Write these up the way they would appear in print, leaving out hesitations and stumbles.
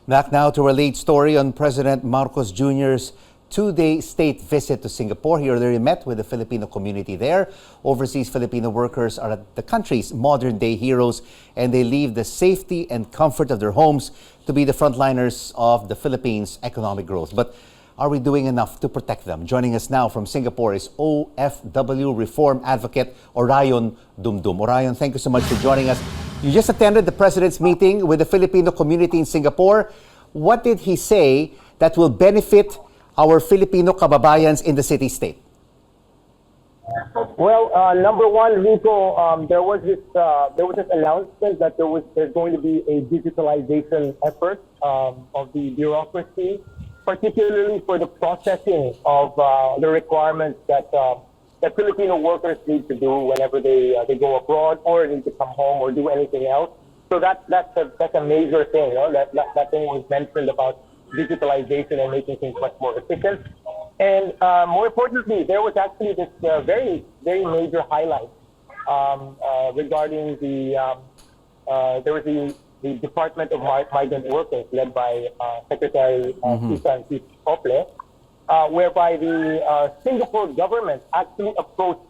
Back now to our lead story on President Marcos Jr.'s two-day state visit to Singapore. He already met with the Filipino community there. Overseas Filipino workers are the country's modern-day heroes, and they leave the safety and comfort of their homes to be the frontliners of the Philippines' economic growth. But are we doing enough to protect them? Joining us now from Singapore is OFW reform advocate Orion Dumdum. Orion, thank you so much for joining us. You just attended the President's meeting with the Filipino community in Singapore. What did he say that will benefit our Filipino kababayans in the city-state? Well, number one, Rico, there was this announcement that there's going to be a digitalization effort of the bureaucracy, particularly for the processing of the requirements that Filipino workers need to do whenever they go abroad or need to come home or do anything else. So that's a major thing. You know? That thing was mentioned about digitalization and making things much more efficient. And more importantly, there was actually this very, very major highlight regarding there was the Department of Migrant Workers led by Secretary Susan Ople, whereby the Singapore government actually approached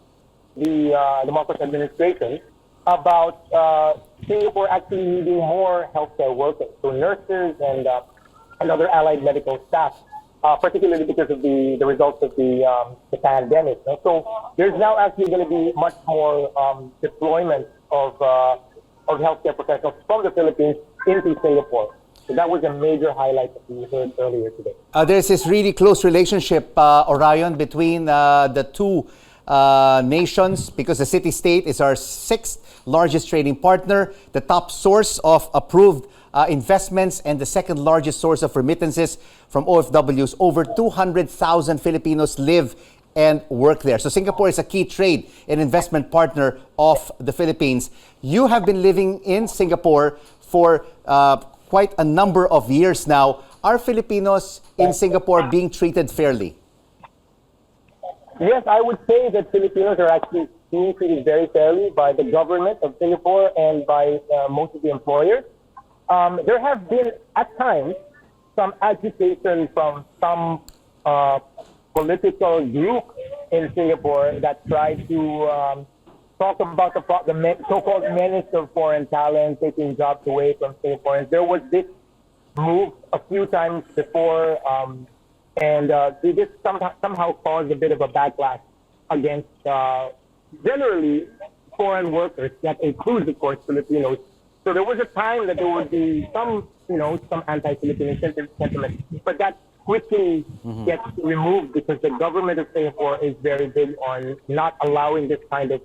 the Marcos administration about Singapore actually needing more healthcare workers, so nurses and other allied medical staff, particularly because of the results of the pandemic. So there's now actually going to be much more deployment of healthcare professionals from the Philippines into Singapore. So that was a major highlight that we heard earlier today. There's this really close relationship, Orion, between the two nations, because the city-state is our sixth largest trading partner, the top source of approved investments, and the second largest source of remittances from OFWs. Over 200,000 Filipinos live and work there. So Singapore is a key trade and investment partner of the Philippines. You have been living in Singapore for quite a number of years now. Are Filipinos in Singapore being treated fairly? Yes, I would say that Filipinos are actually being treated very fairly by the government of Singapore and by most of the employers. There have been, at times, some agitation from some political group in Singapore that tried to talk about the so-called menace of foreign talent taking jobs away from Singaporeans. There was this move a few times before, and this somehow caused a bit of a backlash against generally foreign workers. That includes, of course, Filipinos. So there was a time that there would be some anti-Filipino sentiment, but that quickly gets removed because the government of Singapore is very big on not allowing this kind of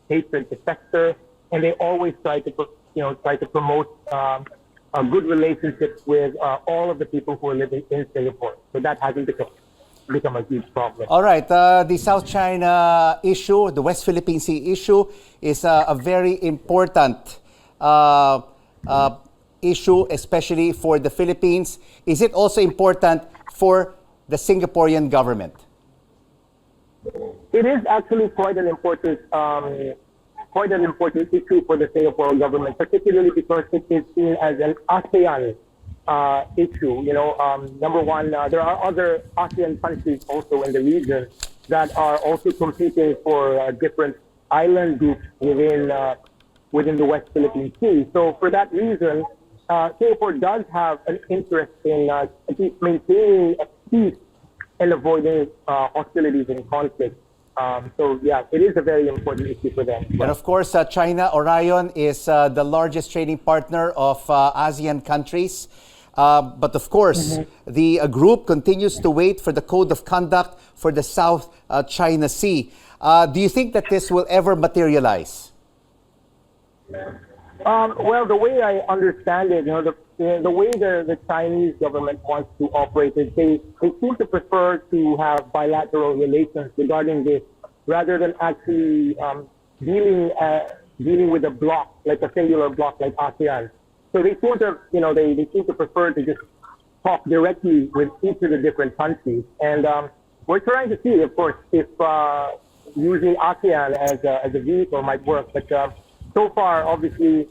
hatred to fester, and they always try to promote a good relationship with all of the people who are living in Singapore. So that hasn't become a huge problem. All right, the South China issue, the West Philippine Sea issue, is a very important issue, especially for the Philippines. Is it also important for the Singaporean government? It is actually quite an important issue for the Singapore government, particularly because it is seen as an ASEAN issue. You know, number one, there are other ASEAN countries also in the region that are also competing for different island groups within the West Philippine Sea. So for that reason, Singapore does have an interest in at least maintaining peace and avoiding hostilities and conflict. So yeah, it is a very important issue for them. And of course, China, Orion, is the largest trading partner of ASEAN countries. But of course, the group continues to wait for the code of conduct for the South China Sea. Do you think that this will ever materialize? Well, the way I understand it, the way the Chinese government wants to operate is they seem to prefer to have bilateral relations regarding this rather than actually dealing with a bloc, like a singular bloc like ASEAN. So they seem to, they seem to prefer to just talk directly with each of the different countries. And we're trying to see, of course, if using ASEAN as a vehicle might work. But so far, obviously,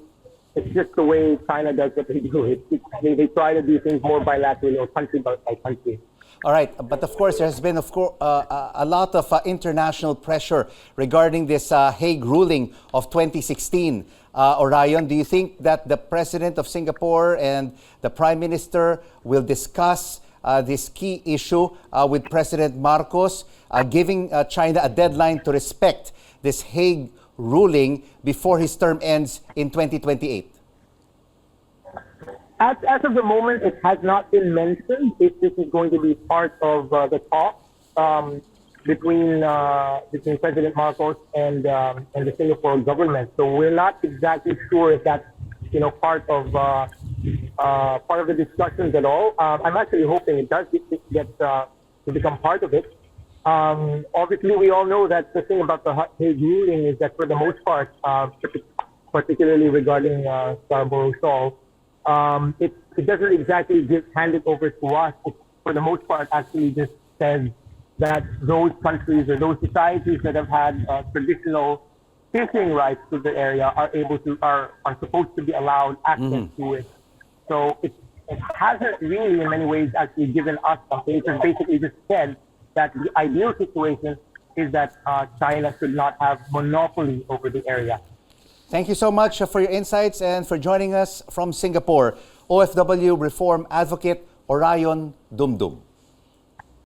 it's just the way China does what they do. They try to do things more bilaterally or country by country. All right, but of course, there has been, of course, a lot of international pressure regarding this Hague ruling of 2016. Orion, do you think that the President of Singapore and the Prime Minister will discuss this key issue with President Marcos, giving China a deadline to respect this Hague ruling before his term ends in 2028? As of the moment, it has not been mentioned if this is going to be part of the talk between President Marcos and the Singapore government. So we're not exactly sure if that's part of the discussions at all. I'm actually hoping it does get to become part of it. Obviously, we all know that the thing about the Hague ruling is that for the most part, particularly regarding Scarborough Shoal, it doesn't exactly hand it over to us. It, for the most part, actually just says that those countries or those societies that have had traditional fishing rights to the area are supposed to be allowed access to it. So it hasn't really, in many ways, actually given us something. It just basically just said that the ideal situation is that China should not have monopoly over the area. Thank you so much for your insights and for joining us from Singapore. OFW Reform Advocate Orion Dumdum.